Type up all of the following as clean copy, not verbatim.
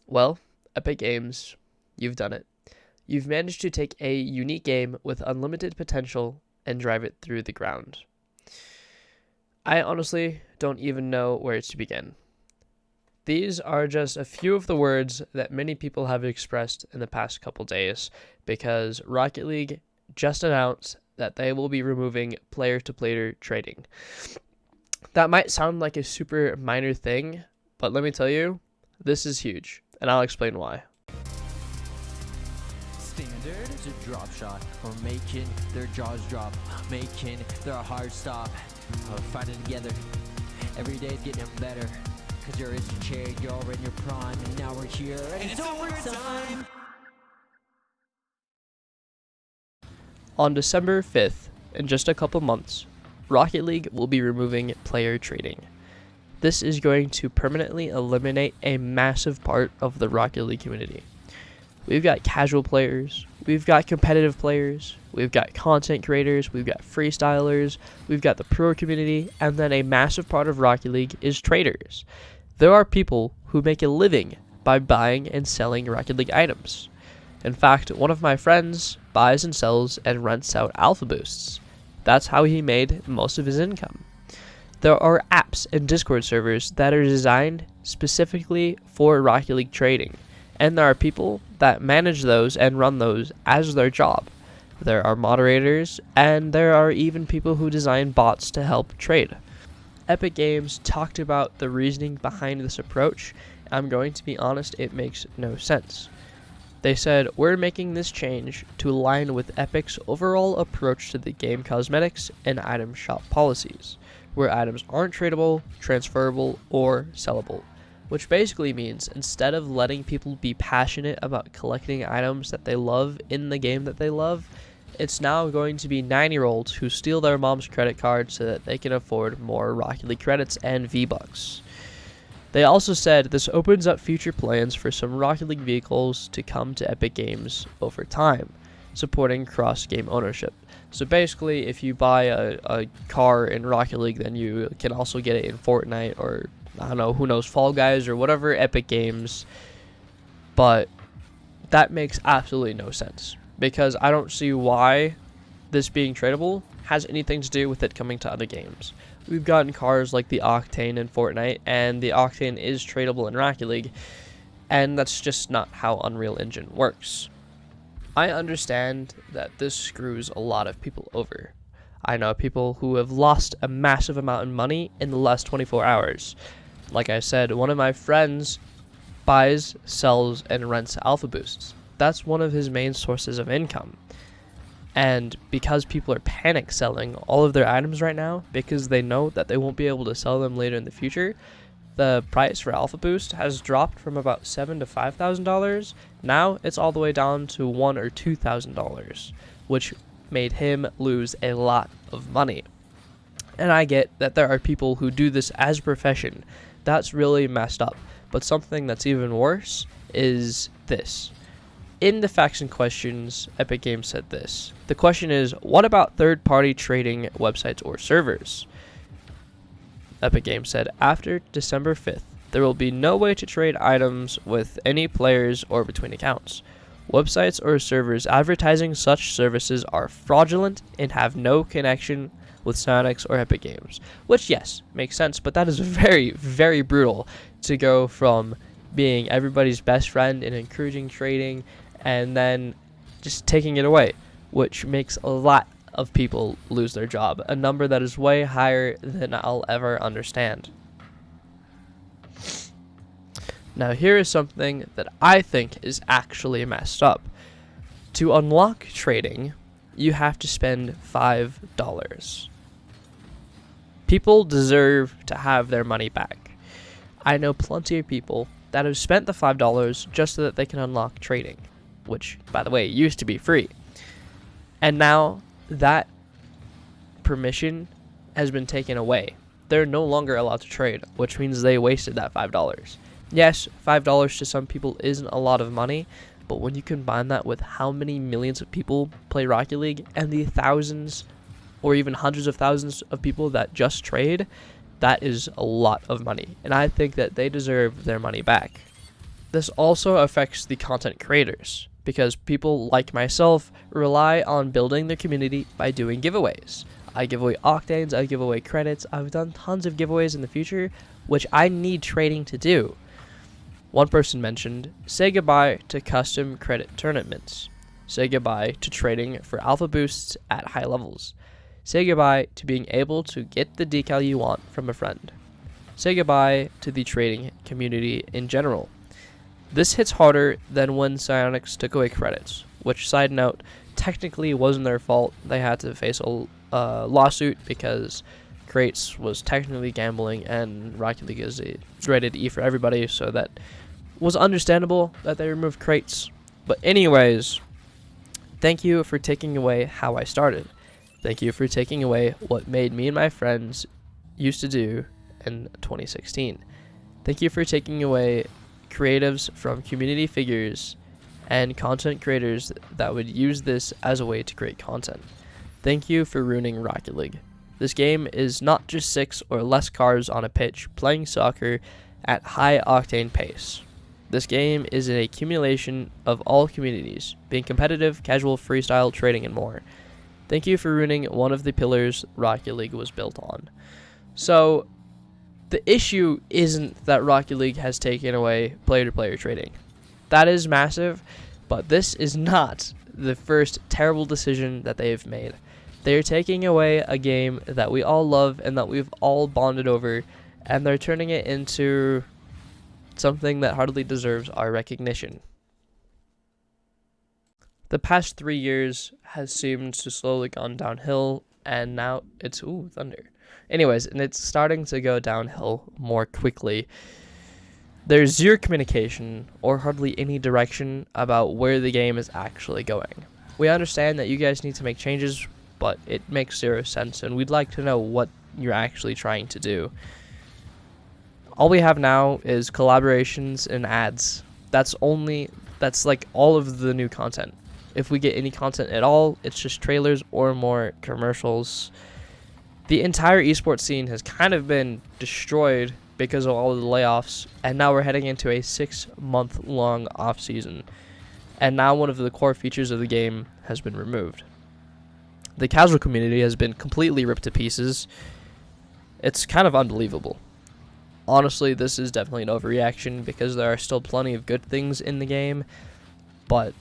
Well, Epic Games, you've done it. You've managed to take a unique game with unlimited potential and drive it through the ground. I honestly don't even know where to begin. These are just a few of the words that many people have expressed in the past couple days because Rocket League just announced that they will be removing player-to-player trading. That might sound like a super minor thing, but let me tell you, this is huge, and I'll explain why. Standard is a drop shot, or making their jaws drop, making their heart stop, fighting together. Every day's getting better, cause you're instant chair, you're in your prime, and now we're here, and it's overtime! On December 5th, in just a couple months, Rocket League will be removing player trading. This is going to permanently eliminate a massive part of the Rocket League community. We've got casual players, we've got competitive players, we've got content creators, we've got freestylers, we've got the pro community, and then a massive part of Rocket League is traders. There are people who make a living by buying and selling Rocket League items. In fact, one of my friends buys and sells and rents out alpha boosts. That's how he made most of his income. There are apps and Discord servers that are designed specifically for Rocket League trading, and there are people that manage those and run those as their job. There are moderators, and there are even people who design bots to help trade. Epic Games talked about the reasoning behind this approach. I'm going to be honest, it makes no sense. They said, we're making this change to align with Epic's overall approach to the game cosmetics and item shop policies, where items aren't tradable, transferable, or sellable. Which basically means instead of letting people be passionate about collecting items that they love in the game that they love, it's now going to be 9-year-olds who steal their mom's credit card so that they can afford more Rocket League credits and V-Bucks. They also said this opens up future plans for some Rocket League vehicles to come to Epic Games over time, supporting cross-game ownership. So basically, if you buy a car in Rocket League, then you can also get it in Fortnite or, I don't know, who knows, Fall Guys or whatever Epic Games. But that makes absolutely no sense, because I don't see why this being tradable has anything to do with it coming to other games. We've gotten cars like the Octane in Fortnite, and the Octane is tradable in Rocket League, and that's just not how Unreal Engine works. I understand that this screws a lot of people over. I know people who have lost a massive amount of money in the last 24 hours. Like I said, one of my friends buys, sells, and rents alpha boosts. That's one of his main sources of income. And because people are panic selling all of their items right now because they know that they won't be able to sell them later in the future, the price for Alpha Boost has dropped from about $7,000 to $5,000. Now it's all the way down to $1,000 or $2,000, which made him lose a lot of money. And I get that there are people who do this as a profession. That's really messed up. But something that's even worse is this. In the faction questions, Epic Games said this. The question is, what about third-party trading websites or servers? Epic Games said, after December 5th, there will be no way to trade items with any players or between accounts. Websites or servers advertising such services are fraudulent and have no connection with Sonics or Epic Games. Which, yes, makes sense, but that is very, very brutal to go from being everybody's best friend and encouraging trading and then just taking it away, which makes a lot of people lose their job, a number that is way higher than I'll ever understand. Now, here is something that I think is actually messed up. To unlock trading, you have to spend $5. People deserve to have their money back. I know plenty of people that have spent the $5 just so that they can unlock trading, which, by the way, used to be free. And now that permission has been taken away. They're no longer allowed to trade, which means they wasted that $5. Yes, $5 to some people isn't a lot of money, but when you combine that with how many millions of people play Rocket League and the thousands or even hundreds of thousands of people that just trade, that is a lot of money. And I think that they deserve their money back. This also affects the content creators, because people like myself rely on building their community by doing giveaways. I give away octanes, I give away credits, I've done tons of giveaways in the future, which I need trading to do. One person mentioned, say goodbye to custom credit tournaments. Say goodbye to trading for alpha boosts at high levels. Say goodbye to being able to get the decal you want from a friend. Say goodbye to the trading community in general. This hits harder than when Psyonix took away credits, which, side note, technically wasn't their fault. They had to face a lawsuit because crates was technically gambling, and Rocket League is rated E for everybody, so that was understandable that they removed crates. But anyways, thank you for taking away how I started. Thank you for taking away what made me and my friends used to do in 2016. Thank you for taking away creatives from community figures and content creators that would use this as a way to create content. Thank you for ruining Rocket League. This game is not just 6 or less cars on a pitch playing soccer at high octane pace. This game is an accumulation of all communities, being competitive, casual, freestyle, trading, and more. Thank you for ruining one of the pillars Rocket League was built on. So, the issue isn't that Rocket League has taken away player-to-player trading. That is massive, but this is not the first terrible decision that they have made. They are taking away a game that we all love and that we've all bonded over, and they're turning it into something that hardly deserves our recognition. The past 3 years has seemed to slowly gone downhill, and now it's thunder. Anyways, and it's starting to go downhill more quickly. There's zero communication or hardly any direction about where the game is actually going. We understand that you guys need to make changes, but it makes zero sense, and we'd like to know what you're actually trying to do. All we have now is collaborations and ads. That's like all of the new content. If we get any content at all, it's just trailers or more commercials. The entire esports scene has kind of been destroyed because of all of the layoffs, and now we're heading into a 6-month-long off-season. And now one of the core features of the game has been removed. The casual community has been completely ripped to pieces. It's kind of unbelievable. Honestly, this is definitely an overreaction because there are still plenty of good things in the game, but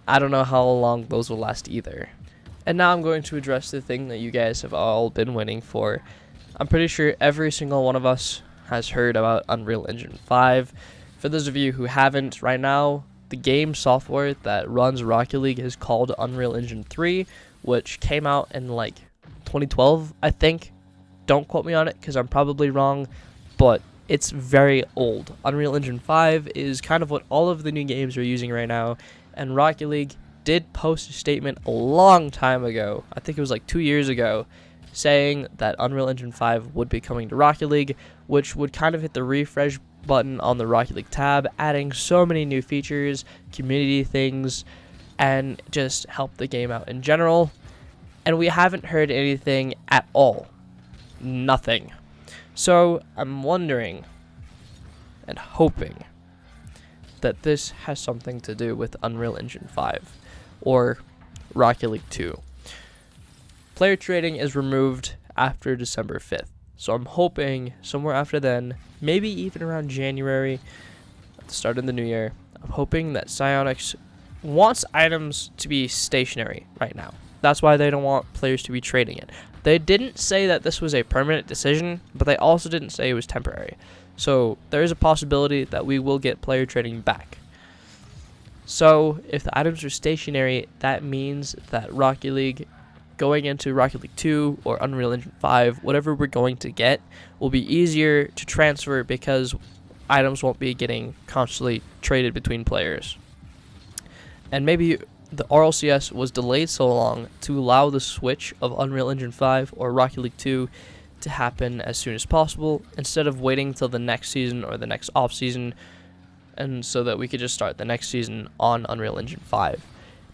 I don't know how long those will last either. And now I'm going to address the thing that you guys have all been waiting for. I'm pretty sure every single one of us has heard about Unreal Engine 5. For those of you who haven't, right now, the game software that runs Rocket League is called Unreal Engine 3, which came out in like 2012, I think. Don't quote me on it because I'm probably wrong, but it's very old. Unreal Engine 5 is kind of what all of the new games are using right now, and Rocket League did post a statement a long time ago, I think it was like 2 years ago, saying that Unreal Engine 5 would be coming to Rocket League, which would kind of hit the refresh button on the Rocket League tab, adding so many new features, community things, and just help the game out in general. And we haven't heard anything at all. Nothing. So I'm wondering and hoping that this has something to do with Unreal Engine 5 or Rocket League 2. Player trading is removed after December 5th, so I'm hoping somewhere after then, maybe even around January, at the start of the new year, I'm hoping that Psyonix wants items to be stationary right now. That's why they don't want players to be trading it. They didn't say that this was a permanent decision, but they also didn't say it was temporary. So there is a possibility that we will get player trading back. So if the items are stationary, that means that Rocket League, going into Rocket League 2 or Unreal Engine 5, whatever we're going to get, will be easier to transfer because items won't be getting constantly traded between players. And maybe the RLCS was delayed so long to allow the switch of Unreal Engine 5 or Rocket League 2 to happen as soon as possible, instead of waiting till the next season or the next off season, and so that we could just start the next season on Unreal Engine 5.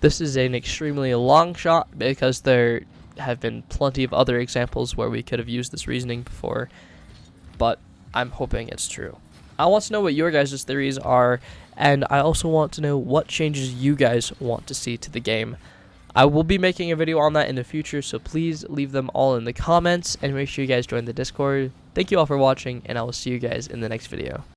This is an extremely long shot because there have been plenty of other examples where we could have used this reasoning before, but I'm hoping it's true. I want to know what your guys' theories are, and I also want to know what changes you guys want to see to the game. I will be making a video on that in the future, so please leave them all in the comments, and make sure you guys join the Discord. Thank you all for watching, and I will see you guys in the next video.